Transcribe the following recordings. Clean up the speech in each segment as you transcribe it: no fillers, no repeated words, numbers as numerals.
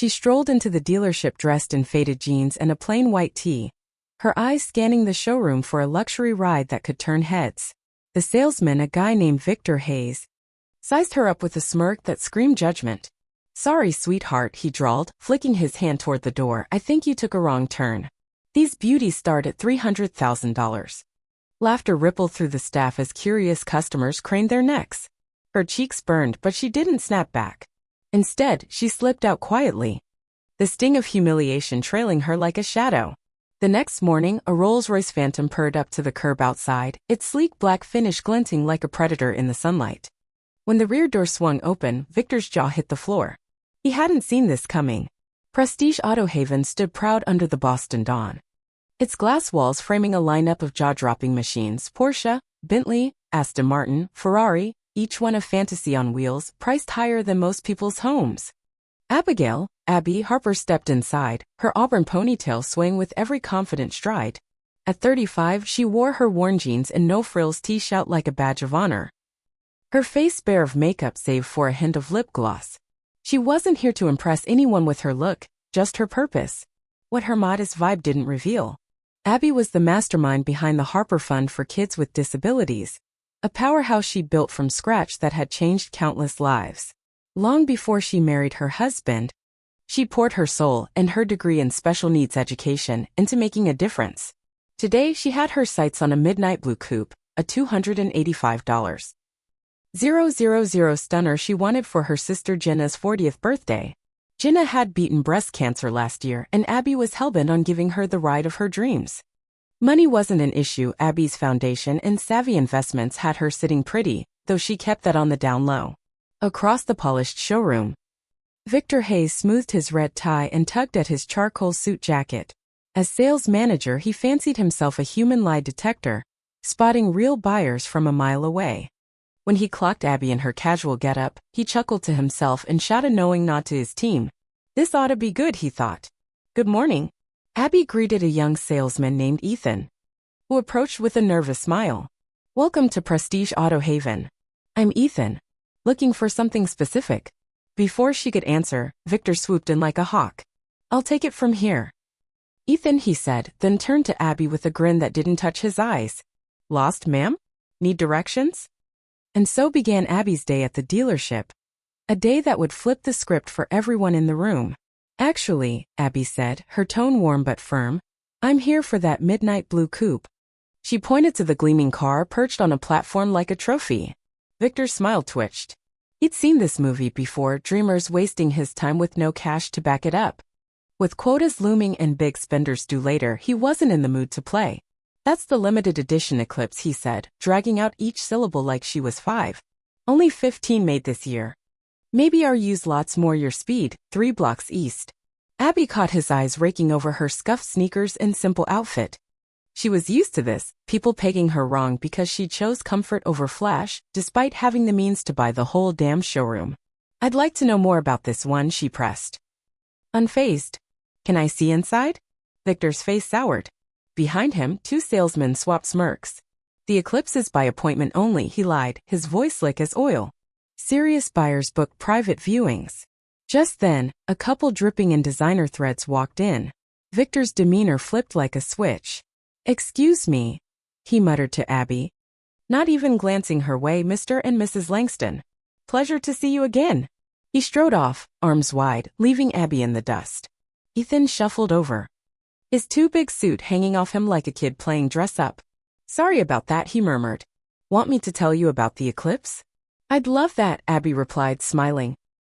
She strolled into the dealership dressed in faded jeans and a plain white tee, her eyes scanning the showroom for a luxury ride that could turn heads. The salesman, a guy named Victor Hayes, sized her up with a smirk that screamed judgment. "Sorry, sweetheart," he drawled, flicking his hand toward the door. "I think you took a wrong turn. These beauties start at $300,000. Laughter rippled through the staff as curious customers craned their necks. Her cheeks burned, but she didn't snap back. Instead, she slipped out quietly, the sting of humiliation trailing her like a shadow. The next morning, a Rolls-Royce Phantom purred up to the curb outside, its sleek black finish glinting like a predator in the sunlight. When the rear door swung open, Victor's jaw hit the floor. He hadn't seen this coming. Prestige Auto Haven stood proud under the Boston dawn, its glass walls framing a lineup of jaw-dropping machines: Porsche, Bentley, Aston Martin, Ferrari, each one a fantasy on wheels, priced higher than most people's homes. Abby Harper stepped inside, her auburn ponytail swaying with every confident stride. At 35, she wore her worn jeans and no-frills t-shirt like a badge of honor, her face bare of makeup save for a hint of lip gloss. She wasn't here to impress anyone with her look, just her purpose. What her modest vibe didn't reveal. Abby was the mastermind behind the Harper Fund for Kids with Disabilities, a powerhouse she built from scratch that had changed countless lives. Long before she married her husband, she poured her soul and her degree in special needs education into making a difference. Today, she had her sights on a midnight blue coupe, a $285,000 stunner she wanted for her sister Jenna's 40th birthday. Jenna had beaten breast cancer last year, and Abby was hellbent on giving her the ride of her dreams. Money wasn't an issue. Abby's foundation and savvy investments had her sitting pretty, though she kept that on the down low. Across the polished showroom, Victor Hayes smoothed his red tie and tugged at his charcoal suit jacket. As sales manager, he fancied himself a human lie detector, spotting real buyers from a mile away. When he clocked Abby in her casual getup, he chuckled to himself and shot a knowing nod to his team. This ought to be good, he thought. "Good morning." Abby greeted a young salesman named Ethan, who approached with a nervous smile. "Welcome to Prestige Auto Haven. I'm Ethan. Looking for something specific?" Before she could answer, Victor swooped in like a hawk. "I'll take it from here." "Ethan," he said, then turned to Abby with a grin that didn't touch his eyes. "Lost, ma'am? Need directions?" And so began Abby's day at the dealership. A day that would flip the script for everyone in the room. "Actually," Abby said, her tone warm but firm, "I'm here for that midnight blue coupe." She pointed to the gleaming car perched on a platform like a trophy. Victor's smile twitched. He'd seen this movie before, dreamers wasting his time with no cash to back it up. With quotas looming and big spenders due later, he wasn't in the mood to play. "That's the limited edition Eclipse," he said, dragging out each syllable like she was 5. "Only 15 made this year. Maybe our used lot's more your speed, 3 blocks east." Abby caught his eyes raking over her scuffed sneakers and simple outfit. She was used to this, people pegging her wrong because she chose comfort over flash, despite having the means to buy the whole damn showroom. "I'd like to know more about this one," she pressed. Unfazed. "Can I see inside?" Victor's face soured. Behind him, 2 salesmen swapped smirks. "The Eclipse is by appointment only," he lied, his voice slick as oil. "Serious buyers book private viewings." Just then, a couple dripping in designer threads walked in. Victor's demeanor flipped like a switch. "Excuse me," he muttered to Abby, not even glancing her way. "Mr. and Mrs. Langston. Pleasure to see you again." He strode off, arms wide, leaving Abby in the dust. Ethan shuffled over, his too big suit hanging off him like a kid playing dress-up. "Sorry about that," he murmured. "Want me to tell you about the Eclipse?" "I'd love that," Abby replied, smiling.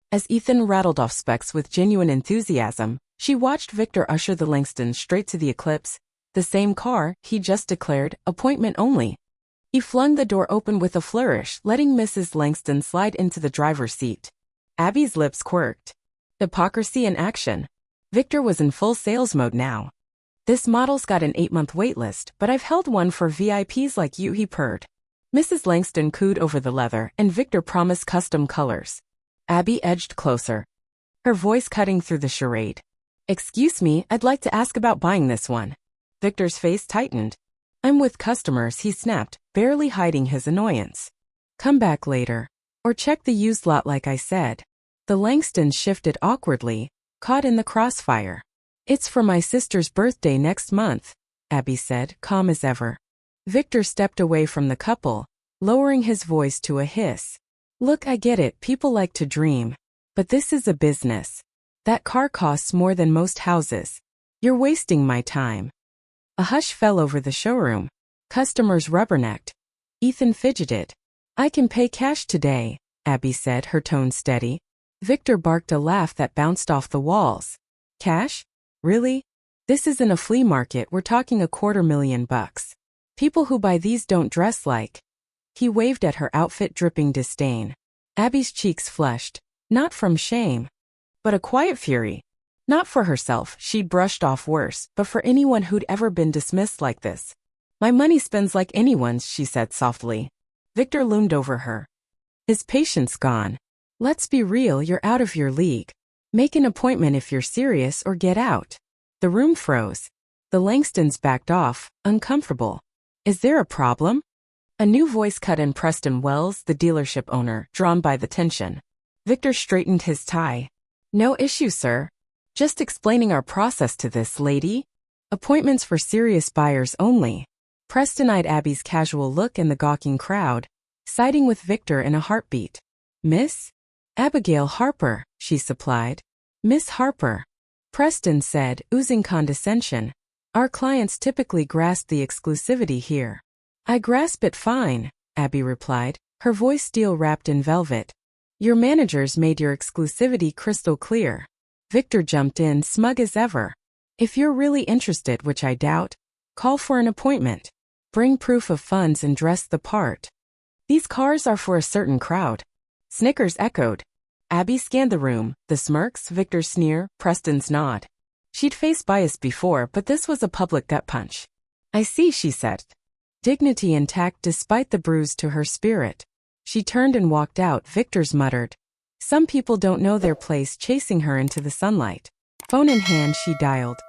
As Ethan rattled off specs with genuine enthusiasm, she watched Victor usher the Langstons straight to the Eclipse, the same car, he just declared, appointment only. He flung the door open with a flourish, letting Mrs. Langston slide into the driver's seat. Abby's lips quirked. Hypocrisy in action. Victor was in full sales mode now. "This model's got an 8-month waitlist, but I've held one for VIPs like you," he purred. Mrs. Langston cooed over the leather, and Victor promised custom colors. Abby edged closer, her voice cutting through the charade. "Excuse me, I'd like to ask about buying this one." Victor's face tightened. "I'm with customers," he snapped, barely hiding his annoyance. "Come back later. Or check the used lot like I said." The Langstons shifted awkwardly, caught in the crossfire. It's for my sister's birthday next month, Abby said, calm as ever. Victor stepped away from the couple, lowering his voice to a hiss. Look, I get it, people like to dream. But this is a business. That car costs more than most houses. You're wasting my time. A hush fell over the showroom. Customers rubbernecked. Ethan fidgeted. I can pay cash today, Abby said, her tone steady. Victor barked a laugh that bounced off the walls. Cash? Really? This isn't a flea market, we're talking $250,000. People who buy these don't dress like. He waved at her outfit, dripping disdain. Abby's cheeks flushed, not from shame, but a quiet fury. Not for herself, she'd brushed off worse, but for anyone who'd ever been dismissed like this. My money spends like anyone's, she said softly. Victor loomed over her. His patience gone. Let's be real, you're out of your league. Make an appointment if you're serious or get out. The room froze. The Langstons backed off, uncomfortable. Is there a problem? A new voice cut in. Preston Wells, the dealership owner, drawn by the tension. Victor straightened his tie. No issue, sir. Just explaining our process to this lady. Appointments for serious buyers only. Preston eyed Abby's casual look and the gawking crowd, siding with Victor in a heartbeat. Miss? Abigail Harper, she supplied. Miss Harper. Preston said, oozing condescension. Our clients typically grasp the exclusivity here. I grasp it fine, Abby replied, her voice steel wrapped in velvet. Your managers made your exclusivity crystal clear. Victor jumped in, smug as ever. If you're really interested, which I doubt, call for an appointment. Bring proof of funds and dress the part. These cars are for a certain crowd. Snickers echoed. Abby scanned the room, the smirks, Victor's sneer, Preston's nod. She'd faced bias before, but this was a public gut punch. I see, she said. Dignity intact despite the bruise to her spirit. She turned and walked out. Victor's muttered. Some people don't know their place, chasing her into the sunlight. Phone in hand, she dialed.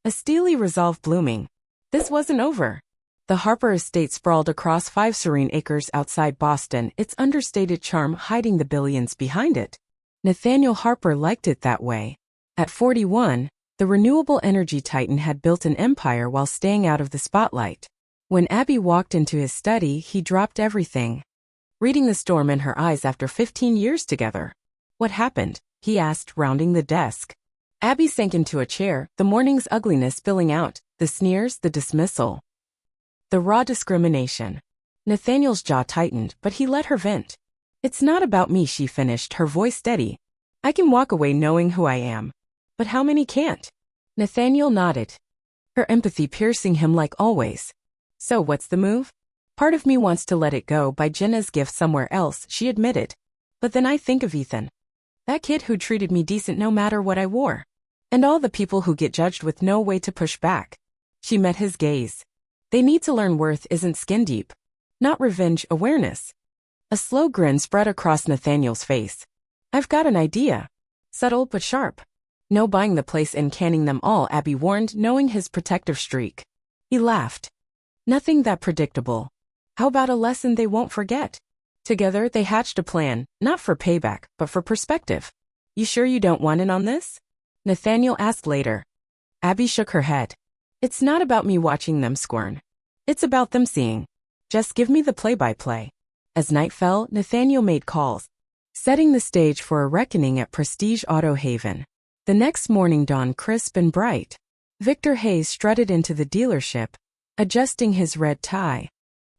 A steely resolve blooming. This wasn't over. The Harper estate sprawled across 5 serene acres outside Boston, its understated charm hiding the billions behind it. Nathaniel Harper liked it that way. At 41, the renewable energy titan had built an empire while staying out of the spotlight. When Abby walked into his study, he dropped everything. Reading the storm in her eyes after 15 years together. What happened? He asked, rounding the desk. Abby sank into a chair, the morning's ugliness spilling out, the sneers, the dismissal. The raw discrimination. Nathaniel's jaw tightened, but he let her vent. It's not about me, she finished, her voice steady. I can walk away knowing who I am. But how many can't? Nathaniel nodded. Her empathy piercing him like always. So what's the move? Part of me wants to let it go, buy Jenna's gift somewhere else, she admitted. But then I think of Ethan. That kid who treated me decent no matter what I wore. And all the people who get judged with no way to push back. She met his gaze. They need to learn worth isn't skin deep. Not revenge, awareness. A slow grin spread across Nathaniel's face. I've got an idea. Subtle but sharp. No buying the place and canning them all, Abby warned, knowing his protective streak. He laughed. Nothing that predictable. How about a lesson they won't forget? Together they hatched a plan, not for payback, but for perspective. You sure you don't want in on this? Nathaniel asked later. Abby shook her head. It's not about me watching them squirm. It's about them seeing. Just give me the play-by-play. As night fell, Nathaniel made calls, setting the stage for a reckoning at Prestige Auto Haven. The next morning dawned crisp and bright. Victor Hayes strutted into the dealership, adjusting his red tie.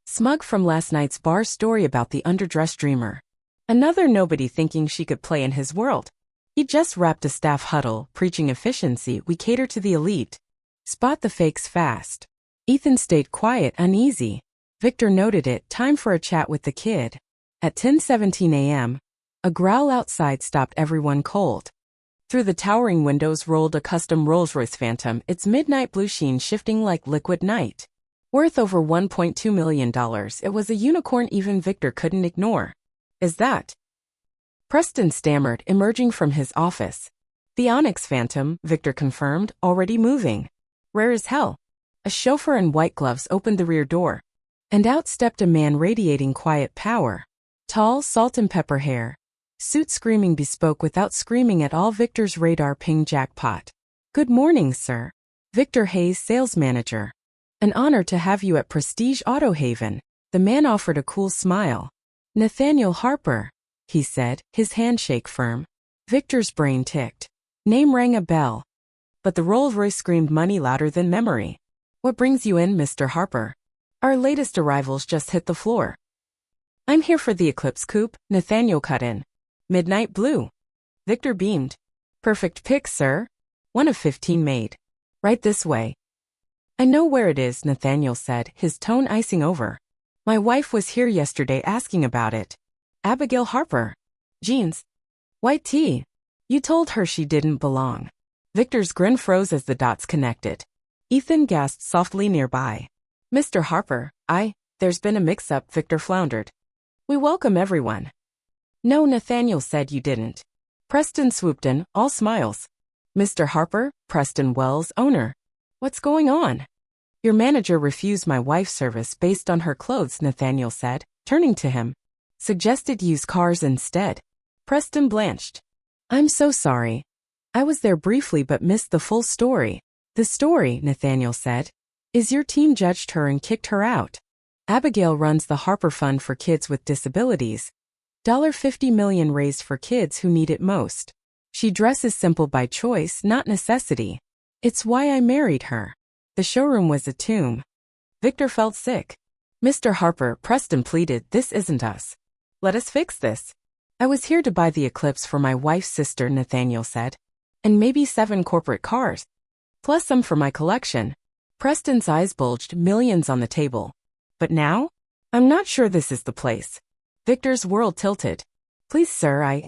Smug from last night's bar story about the underdressed dreamer. Another nobody thinking she could play in his world. He just wrapped a staff huddle, preaching efficiency, we cater to the elite. Spot the fakes fast. Ethan stayed quiet, uneasy. Victor noted it, time for a chat with the kid. At 10:17 a.m., a growl outside stopped everyone cold. Through the towering windows rolled a custom Rolls-Royce Phantom, its midnight blue sheen shifting like liquid night. Worth over $1.2 million, it was a unicorn even Victor couldn't ignore. Is that? Preston stammered, emerging from his office. The Onyx Phantom, Victor confirmed, already moving. Rare as hell. A chauffeur in white gloves opened the rear door. And out stepped a man radiating quiet power. Tall, salt and pepper hair. Suit screaming bespoke without screaming at all. Victor's radar pinged jackpot. Good morning, sir. Victor Hayes, sales manager. An honor to have you at Prestige Auto Haven. The man offered a cool smile. Nathaniel Harper, he said, his handshake firm. Victor's brain ticked. Name rang a bell. But the Rolls-Royce screamed money louder than memory. What brings you in, Mr. Harper? Our latest arrivals just hit the floor. I'm here for the Eclipse coupe, Nathaniel cut in. Midnight blue. Victor beamed. Perfect pick, sir. One of 15 made. Right this way. I know where it is, Nathaniel said, his tone icing over. My wife was here yesterday asking about it. Abigail Harper. Jeans. White tee. You told her she didn't belong. Victor's grin froze as the dots connected. Ethan gasped softly nearby. Mr. Harper, there's been a mix-up, Victor floundered. We welcome everyone. No, Nathaniel said you didn't. Preston swooped in, all smiles. Mr. Harper, Preston Wells, owner. What's going on? Your manager refused my wife's service based on her clothes, Nathaniel said, turning to him. Suggested use cars instead. Preston blanched. I'm so sorry. I was there briefly but missed the full story. The story, Nathaniel said, is your team judged her and kicked her out. Abigail runs the Harper Fund for kids with disabilities. $50 million raised for kids who need it most. She dresses simple by choice, not necessity. It's why I married her. The showroom was a tomb. Victor felt sick. Mr. Harper, Preston pleaded, this isn't us. Let us fix this. I was here to buy the Eclipse for my wife's sister, Nathaniel said. And maybe 7 corporate cars. Plus some for my collection. Preston's eyes bulged, millions on the table. But now? I'm not sure this is the place. Victor's world tilted. Please, sir,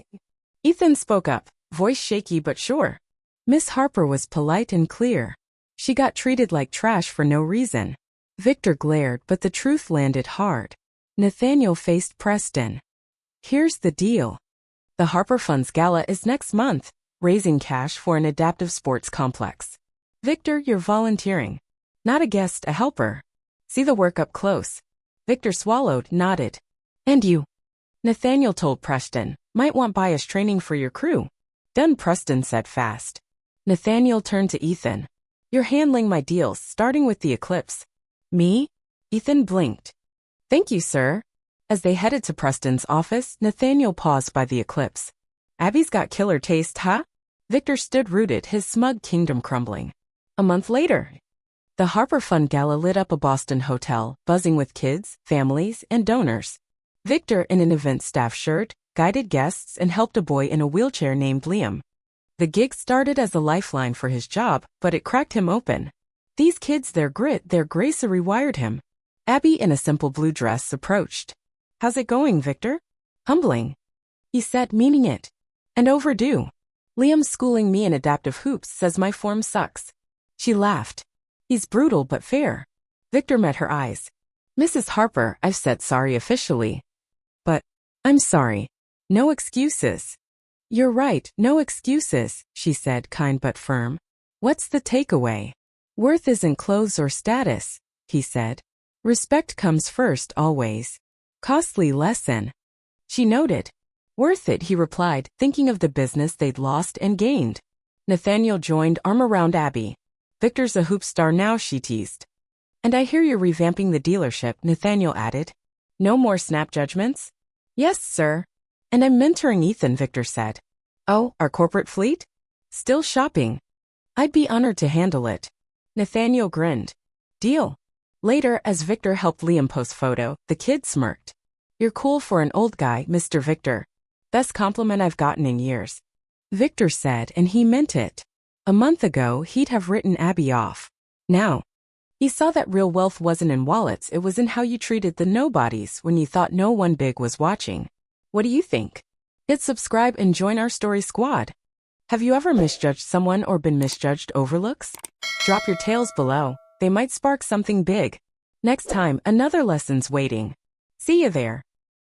Ethan spoke up, voice shaky but sure. Miss Harper was polite and clear. She got treated like trash for no reason. Victor glared, but the truth landed hard. Nathaniel faced Preston. Here's the deal. The Harper Fund's gala is next month, raising cash for an adaptive sports complex. Victor, you're volunteering. Not a guest, a helper. See the work up close. Victor swallowed, nodded. And you? Nathaniel told Preston, might want bias training for your crew. Done, Preston said fast. Nathaniel turned to Ethan. You're handling my deals, starting with the Eclipse. Me? Ethan blinked. Thank you, sir. As they headed to Preston's office, Nathaniel paused by the Eclipse. Abby's got killer taste, huh? Victor stood rooted, his smug kingdom crumbling. A month later, the Harper Fund Gala lit up a Boston hotel, buzzing with kids, families, and donors. Victor, in an event staff shirt, guided guests and helped a boy in a wheelchair named Liam. The gig started as a lifeline for his job, but it cracked him open. These kids, their grit, their grace rewired him. Abby, in a simple blue dress, approached. How's it going, Victor? Humbling. He said, meaning it. And overdue. Liam's schooling me in adaptive hoops, says my form sucks. She laughed. He's brutal but fair. Victor met her eyes. Mrs. Harper, I've said sorry officially. But, I'm sorry. No excuses. You're right, no excuses, she said, kind but firm. What's the takeaway? Worth isn't clothes or status, he said. Respect comes first, always. Costly lesson. She noted. Worth it, he replied, thinking of the business they'd lost and gained. Nathaniel joined, arm around Abby. Victor's a hoop star now, she teased. And I hear you're revamping the dealership, Nathaniel added. No more snap judgments? Yes, sir. And I'm mentoring Ethan, Victor said. Oh, our corporate fleet? Still shopping. I'd be honored to handle it. Nathaniel grinned. Deal. Later, as Victor helped Liam post photo, the kid smirked. You're cool for an old guy, Mr. Victor. Best compliment I've gotten in years. Victor said, and he meant it. A month ago, he'd have written Abby off. Now, he saw that real wealth wasn't in wallets, it was in how you treated the nobodies when you thought no one big was watching. What do you think? Hit subscribe and join our story squad. Have you ever misjudged someone or been misjudged over looks? Drop your tales below. They might spark something big. Next time, another lesson's waiting. See you there.